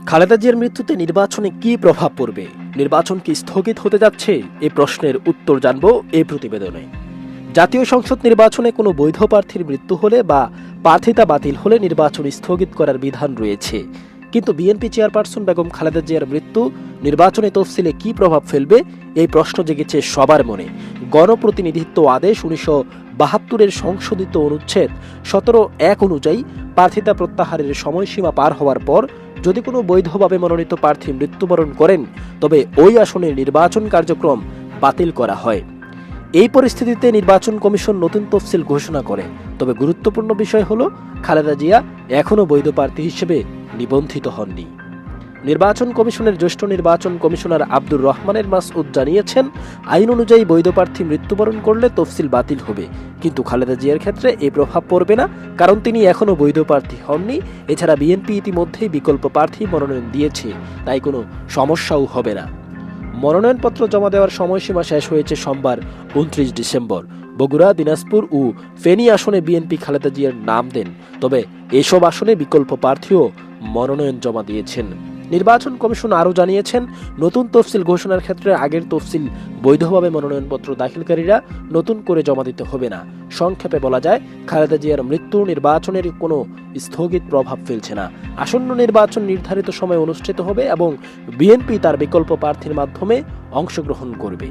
খালেদা জিয়ার মৃত্যুতে নির্বাচনে কি প্রভাব পড়বে? নির্বাচন কি স্থগিত হতে যাচ্ছে? এই প্রশ্নের উত্তর জানব এই প্রতিবেদনে। জাতীয় সংসদ নির্বাচনে কোনো বৈধ প্রার্থীর মৃত্যু হলে বা প্রার্থিতা বাতিল হলে নির্বাচন স্থগিত করার বিধান রয়েছে। কিন্তু বিএনপি চেয়ারপারসন বেগম খালেদা জিয়ার মৃত্যু নির্বাচনে তফসিলে কি প্রভাব ফেলবে, এই প্রশ্ন জেগেছে সবার মনে। গণপ্রতিনিধিত্ব আদেশ 1972-এর সংশোধিত অনুচ্ছেদ 17(1) অনুযায়ী প্রার্থিতা প্রত্যাহারের সময়সীমা পার হওয়ার পর যদি কোনো বৈধভাবে মনোনীত প্রার্থী মৃত্যুবরণ করেন, তবে ওই আসনের নির্বাচন কার্যক্রম বাতিল করা হয়। এই পরিস্থিতিতে নির্বাচন কমিশন নতুন তফসিল ঘোষণা করে। তবে গুরুত্বপূর্ণ বিষয় হলো, খালেদা জিয়া এখনও বৈধ প্রার্থী হিসেবে নিবন্ধিত হননি। নির্বাচন কমিশনের জ্যেষ্ঠ নির্বাচন কমিশনার আব্দুর রহমানের মাসউদ জানিয়েছেন, আইন অনুযায়ী বৈধ প্রার্থী মৃত্যুবরণ করলে তফসিল বাতিল হবে, কিন্তু খালেদা জিয়ার ক্ষেত্রে এই প্রভাব পড়বে না, কারণ তিনি এখনও বৈধ প্রার্থী হননি। এছাড়া বিএনপি ইতিমধ্যেই বিকল্প প্রার্থী মনোনয়ন দিয়েছে, তাই কোনো সমস্যাও হবে না। মনোনয়নপত্র জমা দেওয়ার সময়সীমা শেষ হয়েছে সোমবার 29 ডিসেম্বর। বগুড়া, দিনাজপুর ও ফেনী আসনে বিএনপি খালেদা জিয়ার নাম দেন, তবে এসব আসনে বিকল্প প্রার্থীও মনোনয়ন জমা দিয়েছেন। নির্বাচন কমিশন আরও জানিয়েছেন, নতুন তফসিল ঘোষণার ক্ষেত্রে আগের তফসিল বৈধভাবে মনোনয়নপত্র দাখিলকারীরা নতুন করে জমা দিতে হবে না। সংক্ষেপে বলা যায়, খালেদা জিয়ার মৃত্যু নির্বাচনের কোনো স্থগিত প্রভাব ফেলছে না। আসন্ন নির্বাচন নির্ধারিত সময়ে অনুষ্ঠিত হবে এবং বিএনপি তার বিকল্প প্রার্থীর মাধ্যমে অংশগ্রহণ করবে।